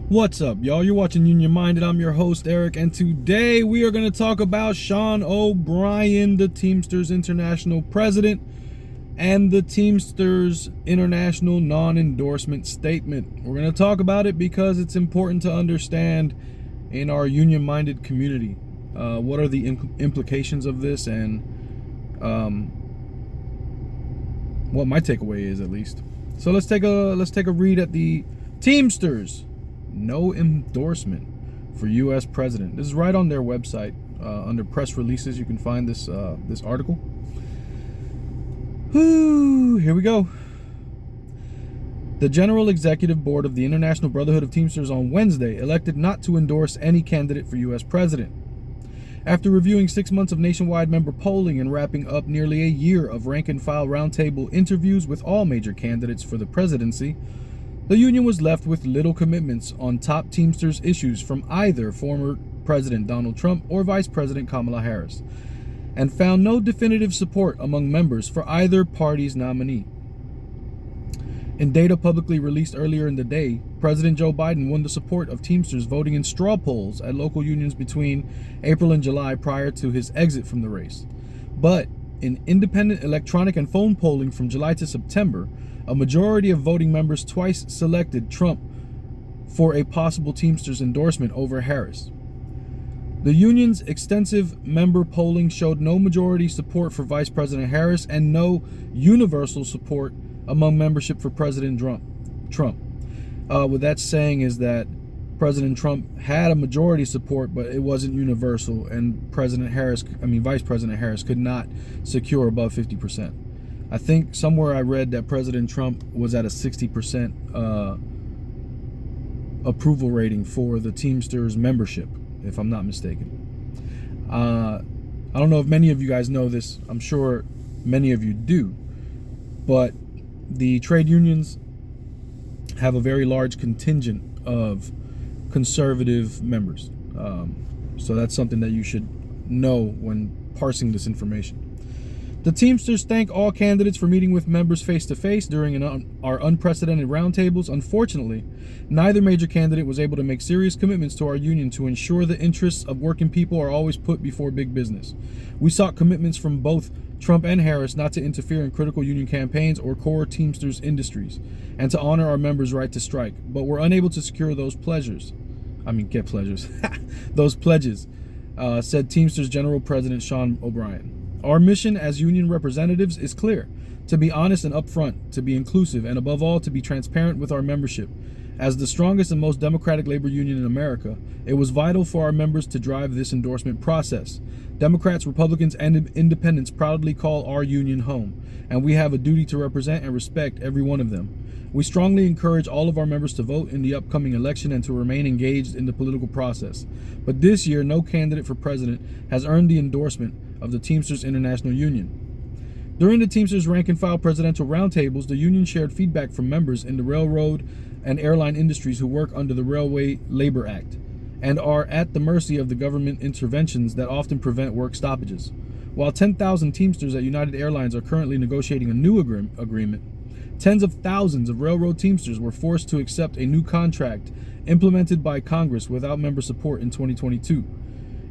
What's up, y'all? You're watching Union Minded. I'm your host, Eric, and today we are going to talk about Sean O'Brien, the Teamsters International President, and the Teamsters International Non-Endorsement Statement. We're going to talk about it because it's important to understand in our union-minded community. What are the implications of this, and what my takeaway is, at least. So let's take a read at the Teamsters No Endorsement for U.S. President. This is right on their website. Under press releases, you can find this article. Here we go. The General Executive Board of the International Brotherhood of Teamsters on Wednesday elected not to endorse any candidate for U.S. President. After reviewing 6 months of nationwide member polling and wrapping up nearly a year of rank-and-file roundtable interviews with all major candidates for the presidency, the union was left with little commitments on top Teamsters issues from either former President Donald Trump or Vice President Kamala Harris, and found no definitive support among members for either party's nominee. In data publicly released earlier in the day, President Joe Biden won the support of Teamsters voting in straw polls at local unions between April and July prior to his exit from the race. But in independent electronic and phone polling from July to September, a majority of voting members twice selected Trump for a possible Teamsters endorsement over Harris. The union's extensive member polling showed no majority support for Vice President Harris and no universal support among membership for President Trump. What that's saying is that President Trump had a majority support, but it wasn't universal, and Vice President Harris could not secure above 50%. I think somewhere I read that President Trump was at a 60% approval rating for the Teamsters membership, if I'm not mistaken. I don't know if many of you guys know this. I'm sure many of you do. But the trade unions have a very large contingent of conservative members. So that's something that you should know when parsing this information. The Teamsters thank all candidates for meeting with members face-to-face during our unprecedented roundtables. Unfortunately, neither major candidate was able to make serious commitments to our union to ensure the interests of working people are always put before big business. We sought commitments from both Trump and Harris not to interfere in critical union campaigns or core Teamsters industries, and to honor our members' right to strike, but were unable to secure those pledges, said Teamsters General President Sean O'Brien. Our mission as union representatives is clear: to be honest and upfront, to be inclusive, and above all, to be transparent with our membership. As the strongest and most democratic labor union in America, it was vital for our members to drive this endorsement process. Democrats, Republicans, and independents proudly call our union home, and we have a duty to represent and respect every one of them. We strongly encourage all of our members to vote in the upcoming election and to remain engaged in the political process. But this year, no candidate for president has earned the endorsement of the Teamsters International Union. During the Teamsters rank-and-file presidential roundtables, the union shared feedback from members in the railroad and airline industries who work under the Railway Labor Act and are at the mercy of the government interventions that often prevent work stoppages. While 10,000 Teamsters at United Airlines are currently negotiating a new agreement, tens of thousands of railroad Teamsters were forced to accept a new contract implemented by Congress without member support in 2022.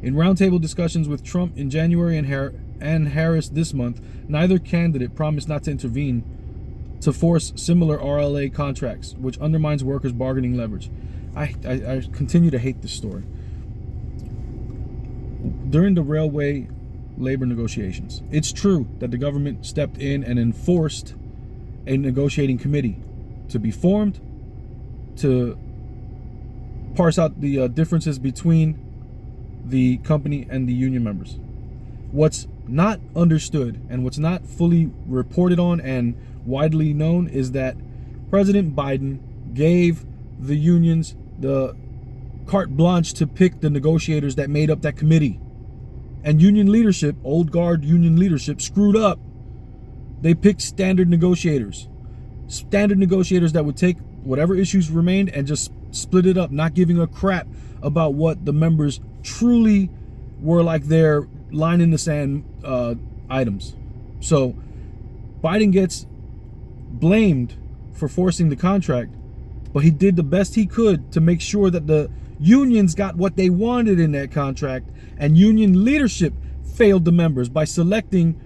In roundtable discussions with Trump in January and Harris this month, neither candidate promised not to intervene to force similar RLA contracts, which undermines workers' bargaining leverage. I continue to hate this story. During the railway labor negotiations, it's true that the government stepped in and enforced a negotiating committee to be formed to parse out the differences between the company and the union members. What's not understood and what's not fully reported on and widely known is that President Biden gave the unions the carte blanche to pick the negotiators that made up that committee. And union leadership, old guard union leadership, screwed up. They picked standard negotiators that would take whatever issues remained and just split it up, not giving a crap about what the members truly were like their line in the sand items. So Biden gets blamed for forcing the contract, But he did the best he could to make sure that the unions got what they wanted in that contract, and union leadership failed the members by selecting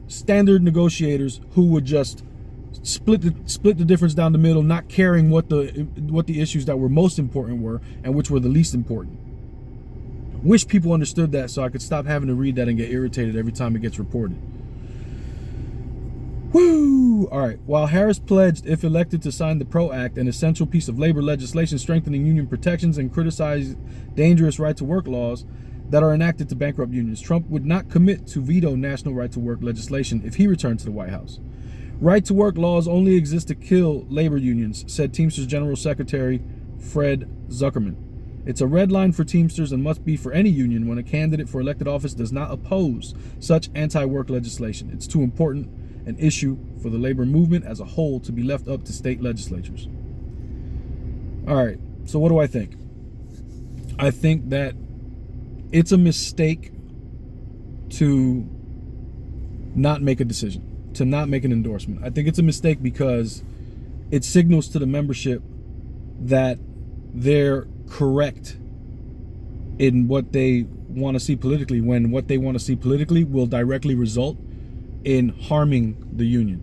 standard negotiators who would just split the difference down the middle, not caring what the issues that were most important were and which were the least important. Wish people understood that so I could stop having to read that and get irritated every time it gets reported. Woo! All right. While Harris pledged, if elected, to sign the PRO Act, an essential piece of labor legislation strengthening union protections, and criticize dangerous right-to-work laws that are enacted to bankrupt unions, Trump would not commit to veto national right-to-work legislation if he returned to the White House. Right-to-work laws only exist to kill labor unions, said Teamsters General Secretary Fred Zuckerman. It's a red line for Teamsters and must be for any union when a candidate for elected office does not oppose such anti-work legislation. It's too important an issue for the labor movement as a whole to be left up to state legislatures. All right, so what do I think? I think that it's a mistake to not make a decision, to not make an endorsement. I think it's a mistake because it signals to the membership that they're correct in what they want to see politically, when what they want to see politically will directly result in harming the union.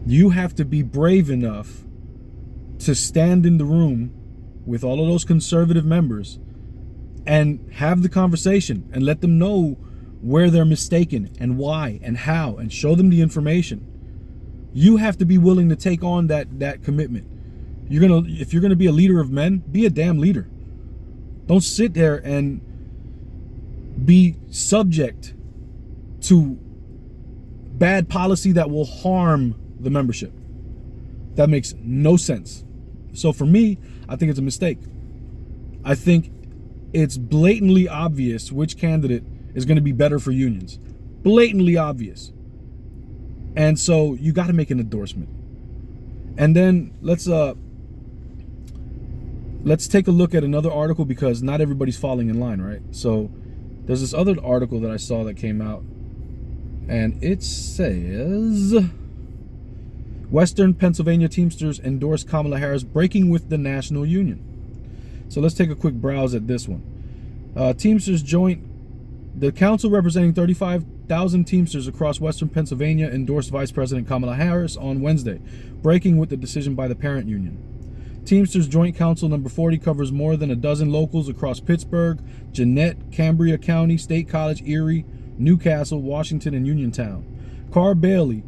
You have to be brave enough to stand in the room with all of those conservative members and have the conversation and let them know where they're mistaken and why and how, and show them the information. You have to be willing to take on that commitment. If you're gonna be a leader of men, be a damn leader. Don't sit there and be subject to bad policy that will harm the membership. That makes no sense. So for me, I think it's a mistake. I think it's blatantly obvious which candidate is going to be better for unions. Blatantly obvious. And so you got to make an endorsement. And then let's take a look at another article, because not everybody's falling in line, right? So there's this other article that I saw that came out, and it says Western Pennsylvania Teamsters endorse Kamala Harris, breaking with the national union. So let's take a quick browse at this one. Teamsters joint, the council representing 35,000 Teamsters across Western Pennsylvania endorsed Vice President Kamala Harris on Wednesday, breaking with the decision by the parent union. Teamsters Joint Council number 40 covers more than a dozen locals across Pittsburgh, Gwinnett, Cambria County, State College, Erie, Newcastle, Washington, and Uniontown. Carr Bailey,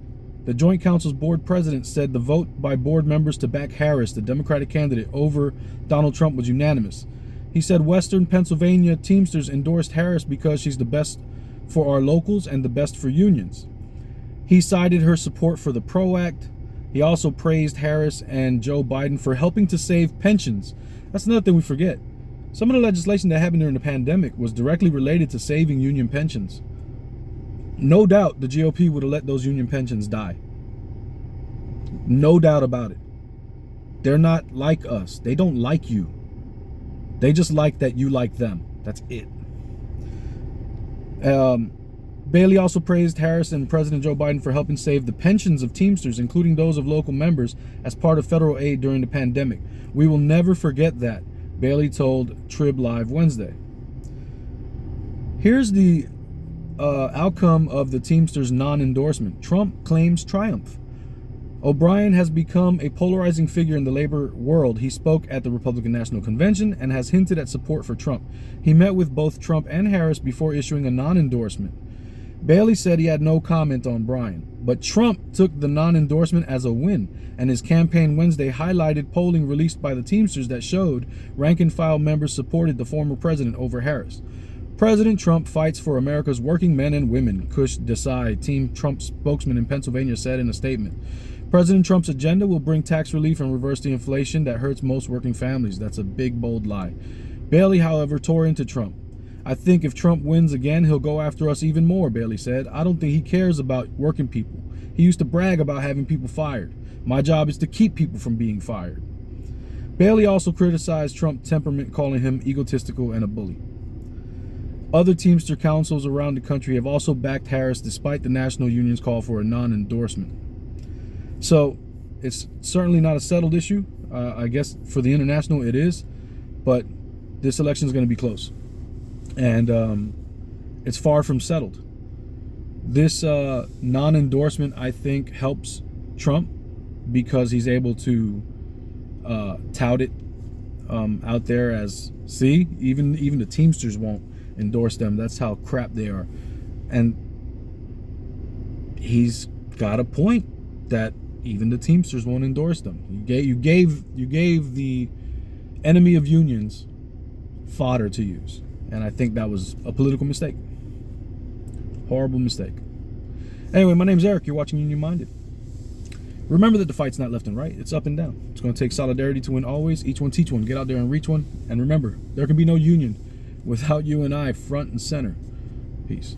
the Joint Council's board president, said the vote by board members to back Harris, the Democratic candidate, over Donald Trump was unanimous. He said Western Pennsylvania Teamsters endorsed Harris because she's the best for our locals and the best for unions. He cited her support for the PRO Act. He also praised Harris and Joe Biden for helping to save pensions. That's another thing we forget. Some of the legislation that happened during the pandemic was directly related to saving union pensions. No doubt the GOP would have let those union pensions die. No doubt about it. They're not like us. They don't like you. They just like that you like them. That's it. Bailey also praised Harris and President Joe Biden for helping save the pensions of Teamsters, including those of local members, as part of federal aid during the pandemic. We will never forget that, Bailey told Trib Live Wednesday. Here's the outcome of the Teamsters non-endorsement. Trump claims triumph. O'Brien has become a polarizing figure in the labor world. He spoke at the Republican National Convention and has hinted at support for Trump. He met with both Trump and Harris before issuing a non-endorsement. Bailey said he had no comment on Bryan, but Trump took the non-endorsement as a win, and his campaign Wednesday highlighted polling released by the Teamsters that showed rank-and-file members supported the former president over Harris. President Trump fights for America's working men and women, Kush Desai, Team Trump spokesman in Pennsylvania, said in a statement. President Trump's agenda will bring tax relief and reverse the inflation that hurts most working families. That's a big, bold lie. Bailey, however, tore into Trump. I think if Trump wins again, he'll go after us even more, Bailey said. I don't think he cares about working people. He used to brag about having people fired. My job is to keep people from being fired. Bailey also criticized Trump's temperament, calling him egotistical and a bully. Other Teamster councils around the country have also backed Harris despite the national union's call for a non-endorsement. So it's certainly not a settled issue. I guess for the international it is, but this election is going to be close, and it's far from settled. This non-endorsement, I think, helps Trump because he's able to tout it out there as, see, even the Teamsters won't endorse them. That's how crap they are. And he's got a point that even the Teamsters won't endorse them. You gave the enemy of unions fodder to use, and I think that was a political mistake. Horrible mistake. Anyway, my name's Eric. You're watching Union Minded. Remember that the fight's not left and right, it's up and down. It's going to take solidarity to win always. Each one teach one. Get out there and reach one. And remember, there can be no union without you and I front and center. Peace.